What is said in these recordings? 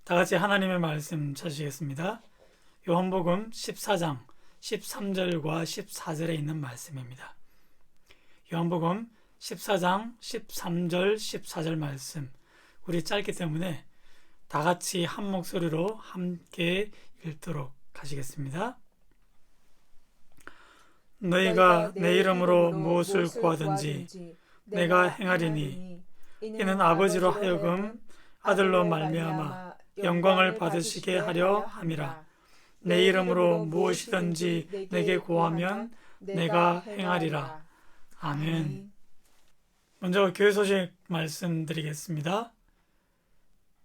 다 같이 하나님의 말씀 찾으시겠습니다. 요한복음 14장 13절과 14절에 있는 말씀입니다. 요한복음 14장 13절 14절 말씀, 우리 짧기 때문에 다 같이 한 목소리로 함께 읽도록 하시겠습니다. 너희가 내 이름으로 무엇을 구하든지 내가 행하리니 이는 아버지로 하여금 아들로 말미암아 영광을 받으시게 하려 함이라. 내 이름으로 무엇이든지 내게 구하면 내가 행하리라. 아멘. 먼저 교회 소식 말씀드리겠습니다.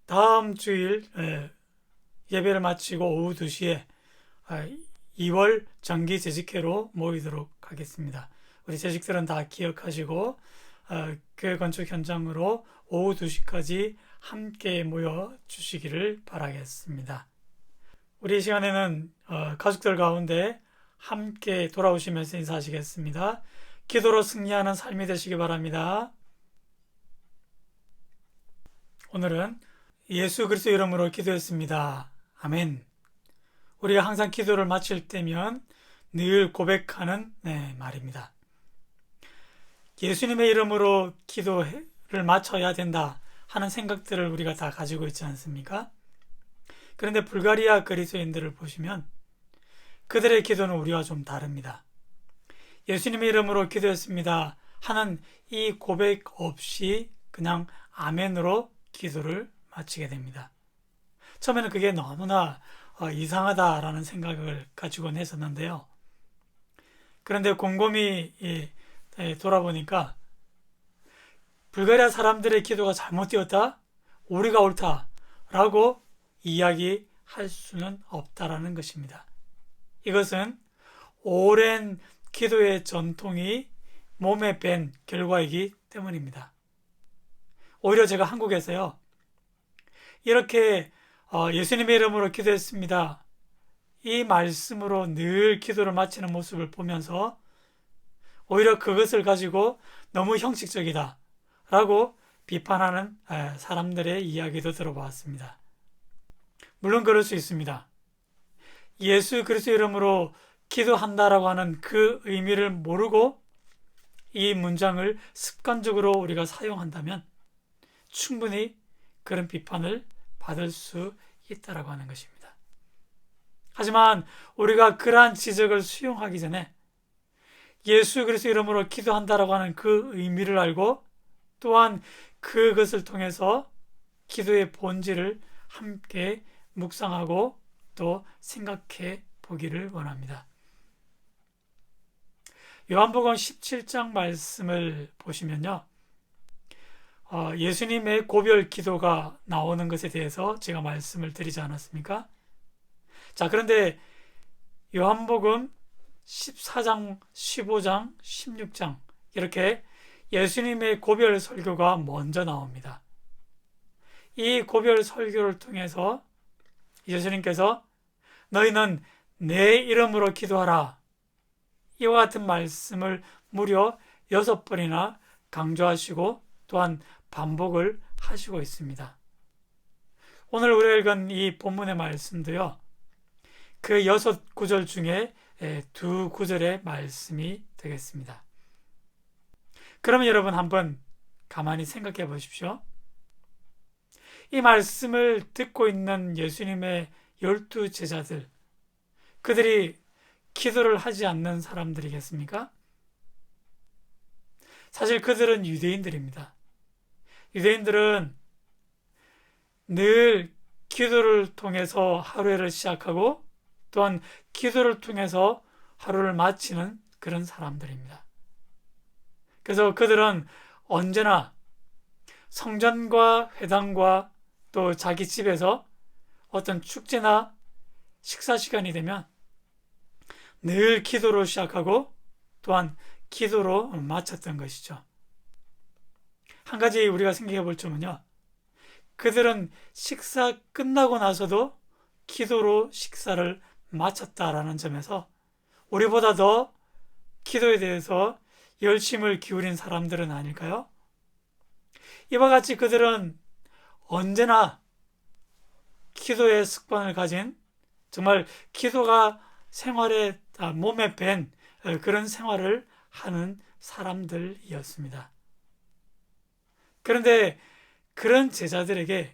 다음 주일 예배를 마치고 오후 2시에 2월 정기 재직회로 모이도록 하겠습니다. 우리 재직들은 다 기억하시고 교회 건축 현장으로 오후 2시까지 함께 모여 주시기를 바라겠습니다. 우리 이 시간에는 가족들 가운데 함께 돌아오시면서 인사하시겠습니다. 기도로 승리하는 삶이 되시기 바랍니다. 오늘은 예수 그리스도 이름으로 기도했습니다. 아멘. 우리가 항상 기도를 마칠 때면 늘 고백하는 말입니다. 예수님의 이름으로 기도를 마쳐야 된다 하는 생각들을 우리가 다 가지고 있지 않습니까? 그런데 불가리아 그리스도인들을 보시면 그들의 기도는 우리와 좀 다릅니다. 예수님의 이름으로 기도했습니다 하는 이 고백 없이 그냥 아멘으로 기도를 마치게 됩니다. 처음에는 그게 너무나 이상하다라는 생각을 가지곤 했었는데요. 그런데 곰곰이 돌아보니까 불가리아 사람들의 기도가 잘못되었다, 우리가 옳다라고 이야기할 수는 없다라는 것입니다. 이것은 오랜 기도의 전통이 몸에 밴 결과이기 때문입니다. 오히려 제가 한국에서요, 이렇게 예수님의 이름으로 기도했습니다, 이 말씀으로 늘 기도를 마치는 모습을 보면서 오히려 그것을 가지고 너무 형식적이다 라고 비판하는 사람들의 이야기도 들어보았습니다. 물론 그럴 수 있습니다. 예수 그리스도 이름으로 기도한다라고 하는 그 의미를 모르고 이 문장을 습관적으로 우리가 사용한다면 충분히 그런 비판을 받을 수 있다라고 하는 것입니다. 하지만 우리가 그러한 지적을 수용하기 전에 예수 그리스도 이름으로 기도한다라고 하는 그 의미를 알고 또한 그것을 통해서 기도의 본질을 함께 묵상하고 또 생각해 보기를 원합니다. 요한복음 17장 말씀을 보시면요, 예수님의 고별 기도가 나오는 것에 대해서 제가 말씀을 드리지 않았습니까? 자, 그런데 요한복음 14장, 15장, 16장 이렇게 예수님의 고별 설교가 먼저 나옵니다. 이 고별 설교를 통해서 예수님께서 너희는 내 이름으로 기도하라, 이와 같은 말씀을 무려 6번이나 강조하시고 또한 반복을 하시고 있습니다. 오늘 우리가 읽은 이 본문의 말씀도요, 그 6구절 중에 2구절의 말씀이 되겠습니다. 그러면 여러분 한번 가만히 생각해 보십시오. 이 말씀을 듣고 있는 예수님의 12 제자들, 그들이 기도를 하지 않는 사람들이겠습니까? 사실 그들은 유대인들입니다. 유대인들은 늘 기도를 통해서 하루를 시작하고 또한 기도를 통해서 하루를 마치는 그런 사람들입니다. 그래서 그들은 언제나 성전과 회당과 또 자기 집에서 어떤 축제나 식사 시간이 되면 늘 기도로 시작하고 또한 기도로 마쳤던 것이죠. 한 가지 우리가 생각해 볼 점은요, 그들은 식사 끝나고 나서도 기도로 식사를 마쳤다라는 점에서 우리보다 더 기도에 대해서 열심을 기울인 사람들은 아닐까요? 이와 같이 그들은 언제나 기도의 습관을 가진, 정말 기도가 생활에 몸에 밴 그런 생활을 하는 사람들이었습니다. 그런데 그런 제자들에게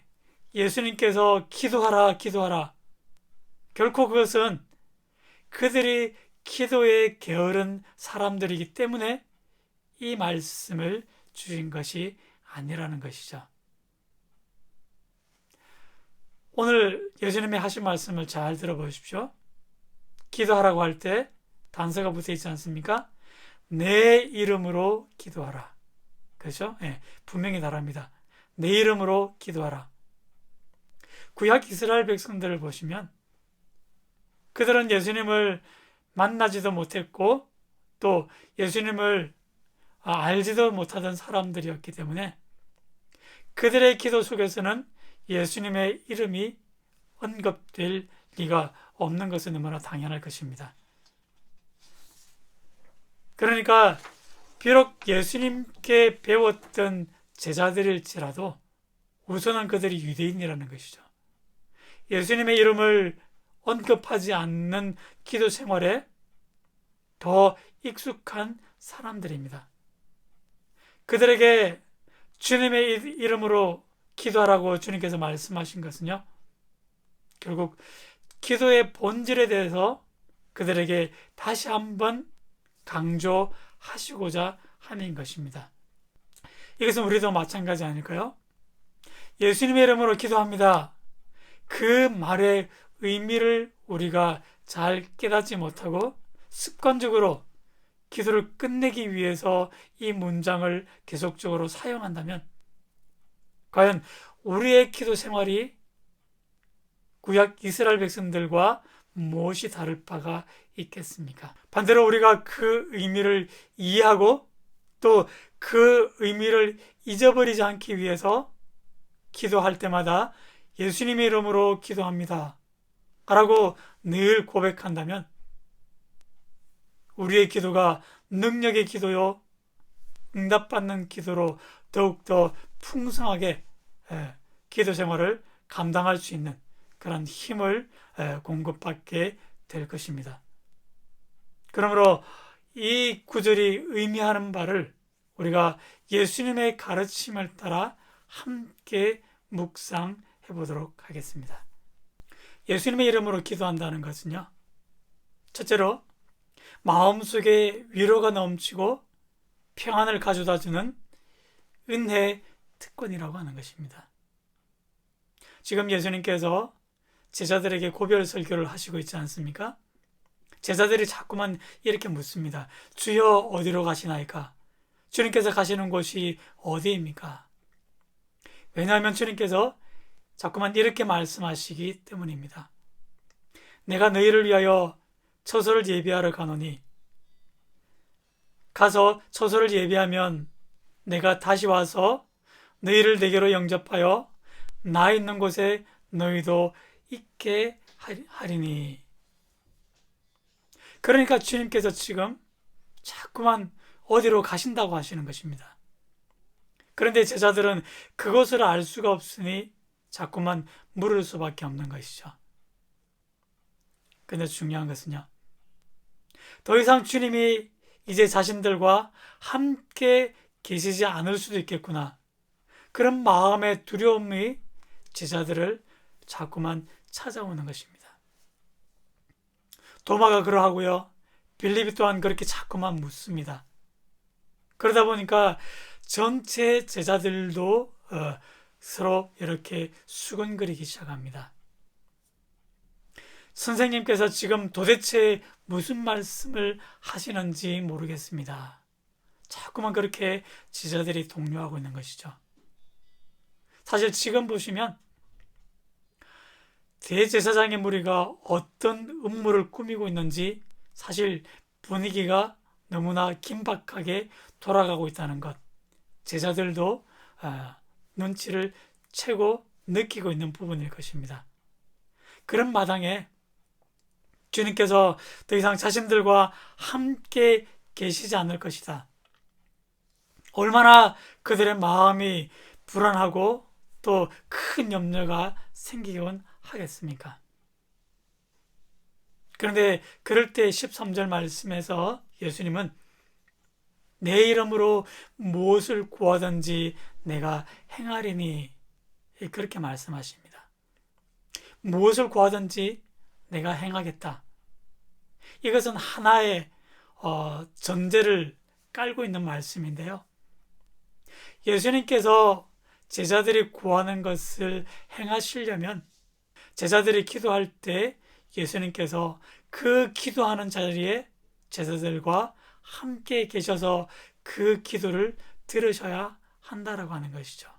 예수님께서 기도하라, 기도하라. 결코 그것은 그들이 기도에 게으른 사람들이기 때문에 이 말씀을 주신 것이 아니라는 것이죠. 오늘 예수님이 하신 말씀을 잘 들어보십시오. 기도하라고 할 때 단서가 붙어 있지 않습니까? 내 이름으로 기도하라. 그렇죠? 네, 분명히 다릅니다. 내 이름으로 기도하라. 구약 이스라엘 백성들을 보시면 그들은 예수님을 만나지도 못했고 또 예수님을 알지도 못하던 사람들이었기 때문에 그들의 기도 속에서는 예수님의 이름이 언급될 리가 없는 것은 너무나 당연할 것입니다. 그러니까 비록 예수님께 배웠던 제자들일지라도 우선은 그들이 유대인이라는 것이죠. 예수님의 이름을 언급하지 않는 기도 생활에 더 익숙한 사람들입니다. 그들에게 주님의 이름으로 기도하라고 주님께서 말씀하신 것은요, 결국 기도의 본질에 대해서 그들에게 다시 한번 강조하시고자 하는 것입니다. 이것은 우리도 마찬가지 아닐까요? 예수님의 이름으로 기도합니다. 그 말의 의미를 우리가 잘 깨닫지 못하고 습관적으로 기도를 끝내기 위해서 이 문장을 계속적으로 사용한다면 과연 우리의 기도 생활이 구약 이스라엘 백성들과 무엇이 다를 바가 있겠습니까? 반대로 우리가 그 의미를 이해하고 또 그 의미를 잊어버리지 않기 위해서 기도할 때마다 예수님의 이름으로 기도합니다 라고 늘 고백한다면 우리의 기도가 능력의 기도요, 응답받는 기도로 더욱더 풍성하게 기도 생활을 감당할 수 있는 그런 힘을 공급받게 될 것입니다. 그러므로 이 구절이 의미하는 바를 우리가 예수님의 가르침을 따라 함께 묵상해 보도록 하겠습니다. 예수님의 이름으로 기도한다는 것은요, 첫째로 마음속에 위로가 넘치고 평안을 가져다 주는 은혜 특권이라고 하는 것입니다. 지금 예수님께서 제자들에게 고별 설교를 하시고 있지 않습니까? 제자들이 자꾸만 이렇게 묻습니다. 주여 어디로 가시나이까? 주님께서 가시는 곳이 어디입니까? 왜냐하면 주님께서 자꾸만 이렇게 말씀하시기 때문입니다. 내가 너희를 위하여 처소를 예비하러 가노니 가서 처소를 예비하면 내가 다시 와서 너희를 내게로 영접하여 나 있는 곳에 너희도 있게 하리니. 그러니까 주님께서 지금 자꾸만 어디로 가신다고 하시는 것입니다. 그런데 제자들은 그것을 알 수가 없으니 자꾸만 물을 수밖에 없는 것이죠. 근데 중요한 것은요, 더 이상 주님이 이제 자신들과 함께 계시지 않을 수도 있겠구나, 그런 마음의 두려움이 제자들을 자꾸만 찾아오는 것입니다. 도마가 그러하고요, 빌립이 또한 그렇게 자꾸만 묻습니다. 그러다 보니까 전체 제자들도 서로 이렇게 수근거리기 시작합니다. 선생님께서 지금 도대체 무슨 말씀을 하시는지 모르겠습니다. 자꾸만 그렇게 제자들이 동요하고 있는 것이죠. 사실 지금 보시면 대제사장의 무리가 어떤 음모를 꾸미고 있는지 사실 분위기가 너무나 긴박하게 돌아가고 있다는 것, 제자들도 눈치를 채고 느끼고 있는 부분일 것입니다. 그런 마당에 주님께서 더 이상 자신들과 함께 계시지 않을 것이다. 얼마나 그들의 마음이 불안하고 또 큰 염려가 생기곤 하겠습니까? 그런데 그럴 때 13절 말씀에서 예수님은 내 이름으로 무엇을 구하든지 내가 행하리니 그렇게 말씀하십니다. 무엇을 구하든지 내가 행하겠다. 이것은 하나의 전제를 깔고 있는 말씀인데요. 예수님께서 제자들이 구하는 것을 행하시려면 제자들이 기도할 때 예수님께서 그 기도하는 자리에 제자들과 함께 계셔서 그 기도를 들으셔야 한다라고 하는 것이죠.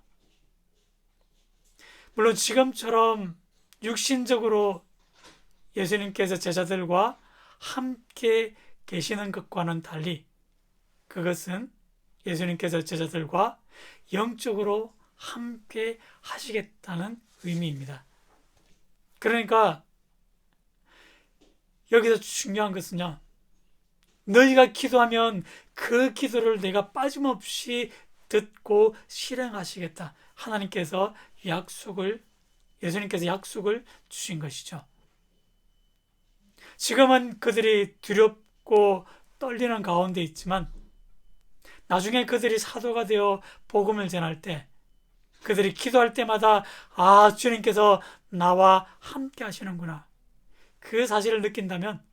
물론 지금처럼 육신적으로 예수님께서 제자들과 함께 계시는 것과는 달리 그것은 예수님께서 제자들과 영적으로 함께 하시겠다는 의미입니다. 그러니까 여기서 중요한 것은요, 너희가 기도하면 그 기도를 내가 빠짐없이 듣고 실행하시겠다. 하나님께서 예수님께서 약속을 주신 것이죠. 지금은 그들이 두렵고 떨리는 가운데 있지만 나중에 그들이 사도가 되어 복음을 전할 때 그들이 기도할 때마다 주님께서 나와 함께 하시는구나. 그 사실을 느낀다면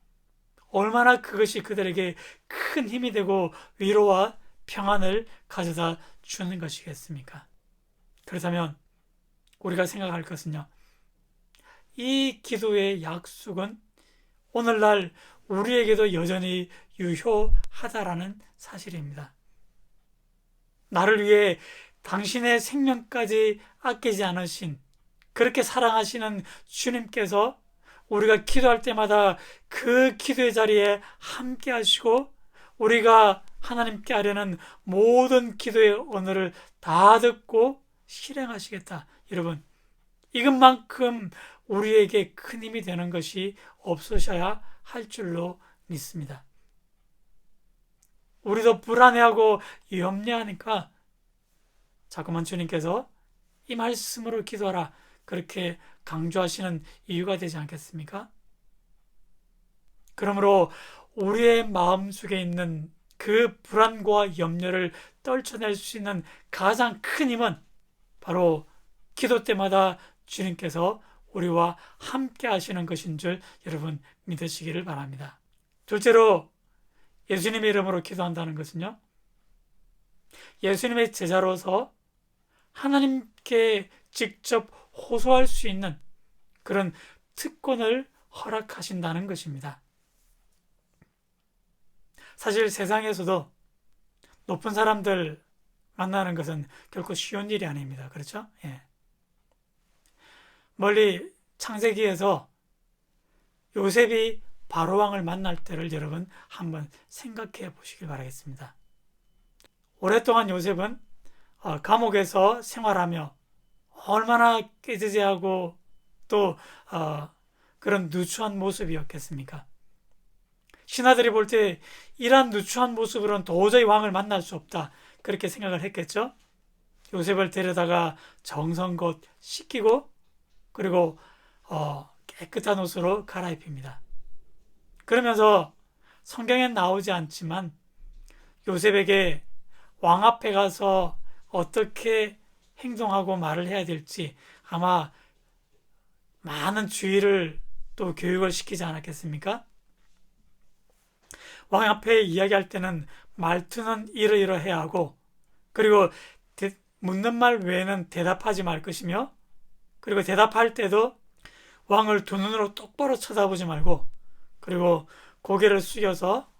얼마나 그것이 그들에게 큰 힘이 되고 위로와 평안을 가져다 주는 것이겠습니까? 그렇다면 우리가 생각할 것은요, 이 기도의 약속은 오늘날 우리에게도 여전히 유효하다라는 사실입니다. 나를 위해 당신의 생명까지 아끼지 않으신, 그렇게 사랑하시는 주님께서 우리가 기도할 때마다 그 기도의 자리에 함께 하시고 우리가 하나님께 하려는 모든 기도의 언어를 다 듣고 실행하시겠다. 여러분, 이것만큼 우리에게 큰 힘이 되는 것이 없으셔야 할 줄로 믿습니다. 우리도 불안해하고 염려하니까 자꾸만 주님께서 이 말씀으로 기도하라, 그렇게 강조하시는 이유가 되지 않겠습니까? 그러므로 우리의 마음속에 있는 그 불안과 염려를 떨쳐낼 수 있는 가장 큰 힘은 바로 기도 때마다 주님께서 우리와 함께 하시는 것인 줄 여러분 믿으시기를 바랍니다. 둘째로 예수님의 이름으로 기도한다는 것은요, 예수님의 제자로서 하나님께 직접 호소할 수 있는 그런 특권을 허락하신다는 것입니다. 사실 세상에서도 높은 사람들 만나는 것은 결코 쉬운 일이 아닙니다. 그렇죠? 예. 멀리 창세기에서 요셉이 바로왕을 만날 때를 여러분 한번 생각해 보시길 바라겠습니다. 오랫동안 요셉은 감옥에서 생활하며 얼마나 깨지지하고 또 그런 누추한 모습이었겠습니까? 신하들이 볼 때 이러한 누추한 모습으로는 도저히 왕을 만날 수 없다, 그렇게 생각을 했겠죠. 요셉을 데려다가 정성껏 씻기고 그리고 깨끗한 옷으로 갈아입힙니다. 그러면서 성경엔 나오지 않지만 요셉에게 왕 앞에 가서 어떻게 행동하고 말을 해야 될지 아마 많은 주의를 또 교육을 시키지 않았겠습니까? 왕 앞에 이야기할 때는 말투는 이러이러해야 하고, 그리고 묻는 말 외에는 대답하지 말 것이며, 그리고 대답할 때도 왕을 두 눈으로 똑바로 쳐다보지 말고, 그리고 고개를 숙여서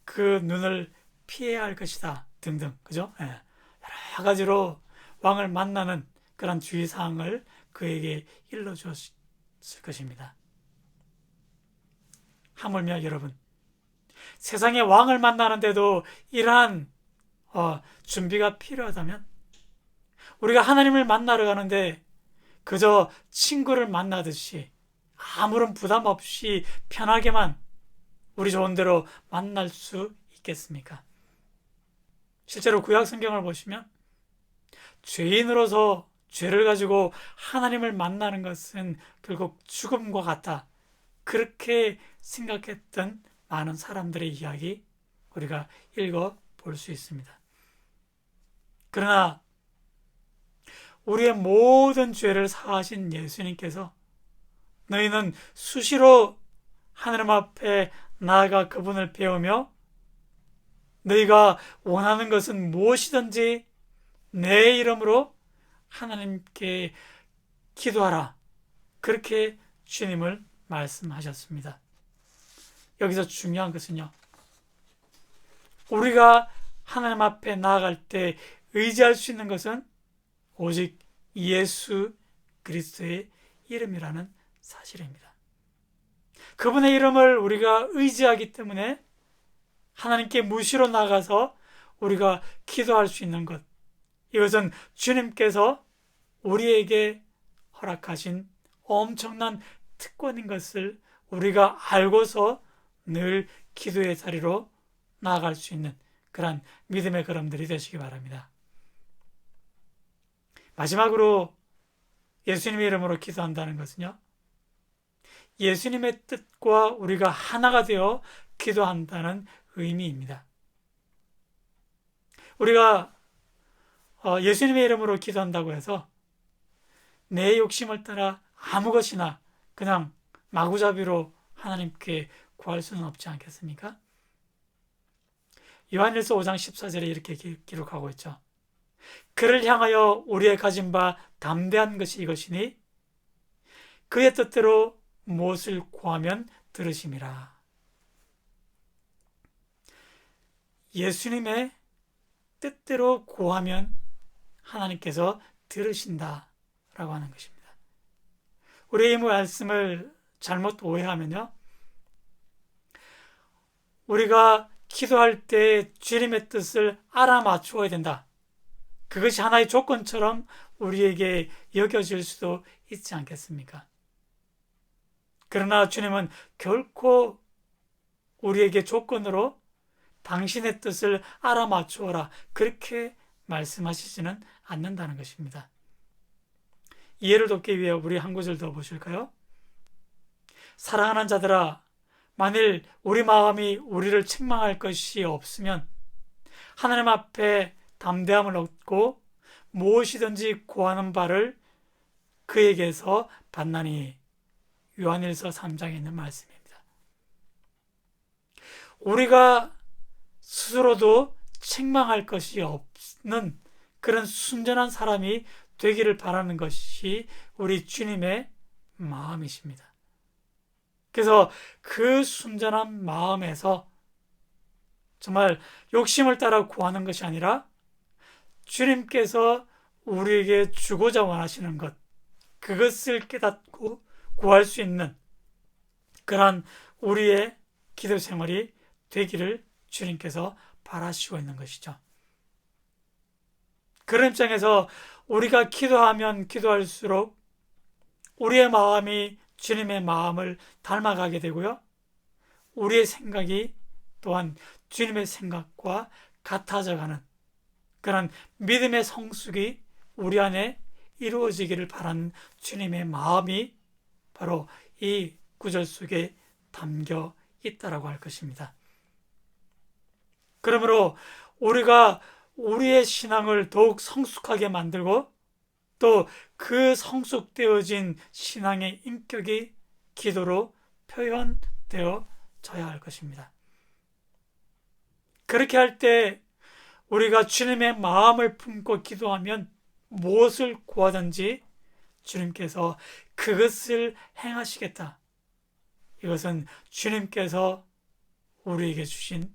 그 눈을 피해야 할 것이다 등등, 그죠? 예. 여러 가지로 왕을 만나는 그런 주의사항을 그에게 일러주었을 것입니다. 하물며 여러분, 세상의 왕을 만나는데도 이러한 준비가 필요하다면 우리가 하나님을 만나러 가는데 그저 친구를 만나듯이 아무런 부담 없이 편하게만 우리 좋은 대로 만날 수 있겠습니까? 실제로 구약 성경을 보시면 죄인으로서 죄를 가지고 하나님을 만나는 것은 결국 죽음과 같다. 그렇게 생각했던 많은 사람들의 이야기 우리가 읽어 볼 수 있습니다. 그러나 우리의 모든 죄를 사하신 예수님께서 너희는 수시로 하나님 앞에 나아가 그분을 배우며 너희가 원하는 것은 무엇이든지 내 이름으로 하나님께 기도하라. 그렇게 주님을 말씀하셨습니다. 여기서 중요한 것은요, 우리가 하나님 앞에 나아갈 때 의지할 수 있는 것은 오직 예수 그리스도의 이름이라는 사실입니다. 그분의 이름을 우리가 의지하기 때문에 하나님께 무시로 나가서 우리가 기도할 수 있는 것, 이것은 주님께서 우리에게 허락하신 엄청난 특권인 것을 우리가 알고서 늘 기도의 자리로 나아갈 수 있는 그런 믿음의 걸음들이 되시기 바랍니다. 마지막으로 예수님의 이름으로 기도한다는 것은요, 예수님의 뜻과 우리가 하나가 되어 기도한다는 의미입니다. 우리가 예수님의 이름으로 기도한다고 해서 내 욕심을 따라 아무 것이나 그냥 마구잡이로 하나님께 구할 수는 없지 않겠습니까? 요한일서 5장 14절에 이렇게 기록하고 있죠. 그를 향하여 우리의 가진 바 담대한 것이 이것이니 그의 뜻대로 무엇을 구하면 들으심이라. 예수님의 뜻대로 구하면 하나님께서 들으신다라고 하는 것입니다. 우리 이 말씀을 잘못 오해하면요, 우리가 기도할 때 주님의 뜻을 알아맞추어야 된다. 그것이 하나의 조건처럼 우리에게 여겨질 수도 있지 않겠습니까? 그러나 주님은 결코 우리에게 조건으로 당신의 뜻을 알아맞추어라 그렇게 말씀하시지는 않는다는 것입니다. 이해를 돕기 위해 우리 한 구절 더 보실까요? 사랑하는 자들아, 만일 우리 마음이 우리를 책망할 것이 없으면 하나님 앞에 담대함을 얻고 무엇이든지 구하는 바를 그에게서 받나니. 요한일서 3장에 있는 말씀입니다. 우리가 스스로도 책망할 것이 없는 그런 순전한 사람이 되기를 바라는 것이 우리 주님의 마음이십니다. 그래서 그 순전한 마음에서 정말 욕심을 따라 구하는 것이 아니라 주님께서 우리에게 주고자 원하시는 것, 그것을 깨닫고 구할 수 있는 그러한 우리의 기도 생활이 되기를 주님께서 바라시고 있는 것이죠. 그런 입장에서 우리가 기도하면 기도할수록 우리의 마음이 주님의 마음을 닮아가게 되고요, 우리의 생각이 또한 주님의 생각과 같아져가는 그런 믿음의 성숙이 우리 안에 이루어지기를 바라는 주님의 마음이 바로 이 구절 속에 담겨 있다라고 할 것입니다. 그러므로 우리가 우리의 신앙을 더욱 성숙하게 만들고 또 그 성숙되어진 신앙의 인격이 기도로 표현되어져야 할 것입니다. 그렇게 할 때 우리가 주님의 마음을 품고 기도하면 무엇을 구하든지 주님께서 그것을 행하시겠다. 이것은 주님께서 우리에게 주신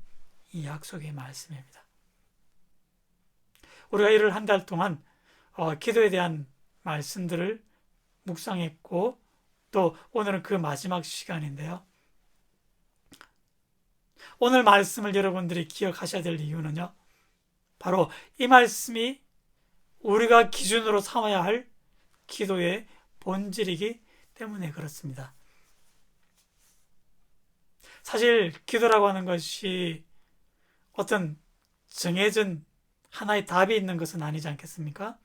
이 약속의 말씀입니다. 우리가 이를 한 달 동안 기도에 대한 말씀들을 묵상했고 또 오늘은 그 마지막 시간인데요. 오늘 말씀을 여러분들이 기억하셔야 될 이유는요, 바로 이 말씀이 우리가 기준으로 삼아야 할 기도의 본질이기 때문에 그렇습니다. 사실 기도라고 하는 것이 어떤 정해진 하나의 답이 있는 것은 아니지 않겠습니까?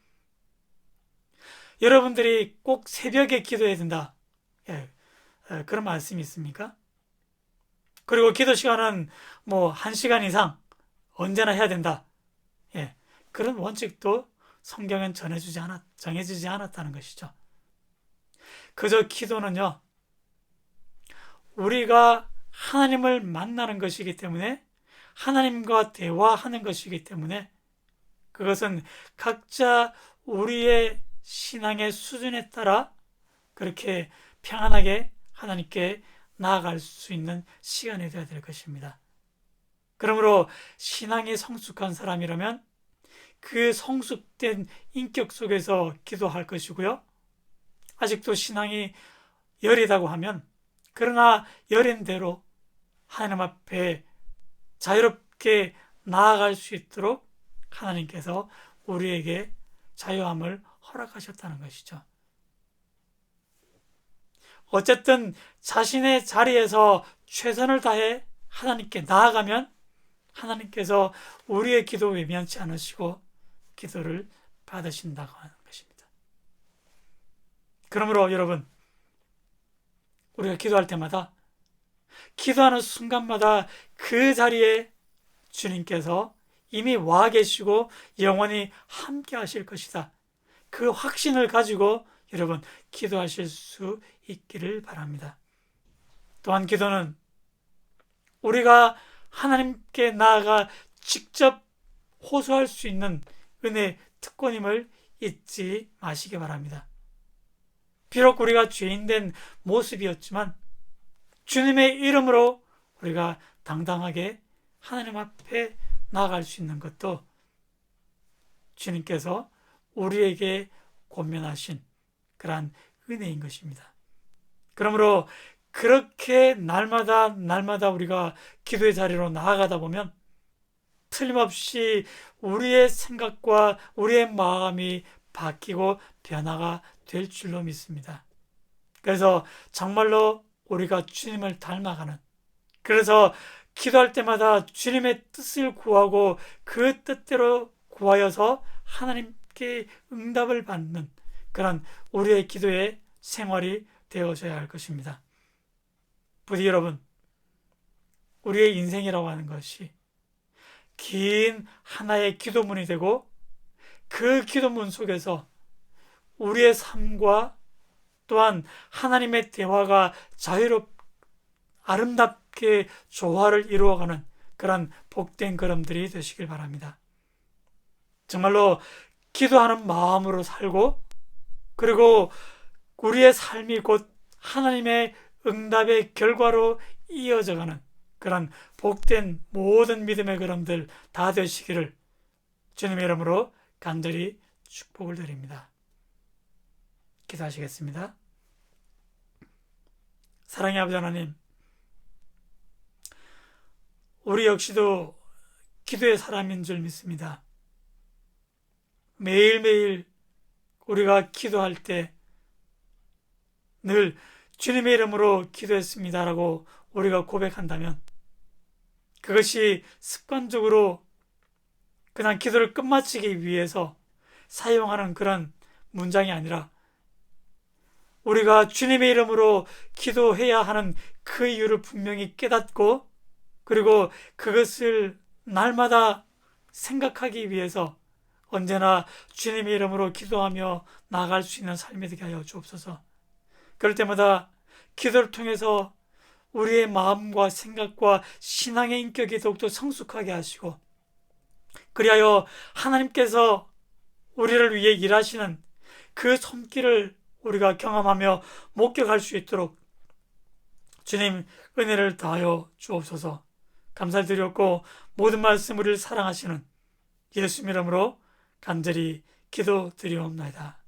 여러분들이 꼭 새벽에 기도해야 된다. 예, 그런 말씀이 있습니까? 그리고 기도 시간은 뭐 1시간 이상 언제나 해야 된다. 예, 그런 원칙도 성경은 정해주지 않았다는 것이죠. 그저 기도는요, 우리가 하나님을 만나는 것이기 때문에, 하나님과 대화하는 것이기 때문에, 그것은 각자 우리의 신앙의 수준에 따라 그렇게 평안하게 하나님께 나아갈 수 있는 시간이 되어야 될 것입니다. 그러므로 신앙이 성숙한 사람이라면 그 성숙된 인격 속에서 기도할 것이고요. 아직도 신앙이 여리다고 하면 그러나 여린 대로 하나님 앞에 자유롭게 나아갈 수 있도록 하나님께서 우리에게 자유함을 허락하셨다는 것이죠. 어쨌든 자신의 자리에서 최선을 다해 하나님께 나아가면 하나님께서 우리의 기도 외면치 않으시고 기도를 받으신다고 하는 것입니다. 그러므로 여러분, 우리가 기도할 때마다, 기도하는 순간마다 그 자리에 주님께서 이미 와 계시고 영원히 함께 하실 것이다. 그 확신을 가지고 여러분 기도하실 수 있기를 바랍니다. 또한 기도는 우리가 하나님께 나아가 직접 호소할 수 있는 은혜의 특권임을 잊지 마시기 바랍니다. 비록 우리가 죄인된 모습이었지만 주님의 이름으로 우리가 당당하게 하나님 앞에 나아갈 수 있는 것도 주님께서 우리에게 권면하신 그러한 은혜인 것입니다. 그러므로 그렇게 날마다 우리가 기도의 자리로 나아가다 보면 틀림없이 우리의 생각과 우리의 마음이 바뀌고 변화가 될 줄로 믿습니다. 그래서 정말로 우리가 주님을 닮아가는, 그래서 기도할 때마다 주님의 뜻을 구하고 그 뜻대로 구하여서 하나님께 응답을 받는 그런 우리의 기도의 생활이 되어져야 할 것입니다. 부디 여러분, 우리의 인생이라고 하는 것이 긴 하나의 기도문이 되고 그 기도문 속에서 우리의 삶과 또한 하나님의 대화가 아름답게 조화를 이루어가는 그런 복된 걸음들이 되시길 바랍니다. 정말로 기도하는 마음으로 살고, 그리고 우리의 삶이 곧 하나님의 응답의 결과로 이어져가는 그런 복된 모든 믿음의 걸음들 다 되시기를 주님의 이름으로 간절히 축복을 드립니다. 기도하시겠습니다. 사랑의 아버지 하나님, 우리 역시도 기도의 사람인 줄 믿습니다. 매일매일 우리가 기도할 때 늘 주님의 이름으로 기도했습니다라고 우리가 고백한다면 그것이 습관적으로 그냥 기도를 끝마치기 위해서 사용하는 그런 문장이 아니라 우리가 주님의 이름으로 기도해야 하는 그 이유를 분명히 깨닫고, 그리고 그것을 날마다 생각하기 위해서 언제나 주님의 이름으로 기도하며 나아갈 수 있는 삶이 되게 하여 주옵소서. 그럴 때마다 기도를 통해서 우리의 마음과 생각과 신앙의 인격이 더욱더 성숙하게 하시고, 그리하여 하나님께서 우리를 위해 일하시는 그 손길을 우리가 경험하며 목격할 수 있도록 주님 은혜를 다하여 주옵소서. 감사를 드렸고 모든 말씀 우리를 사랑하시는 예수 이름으로 간절히 기도드리옵나이다.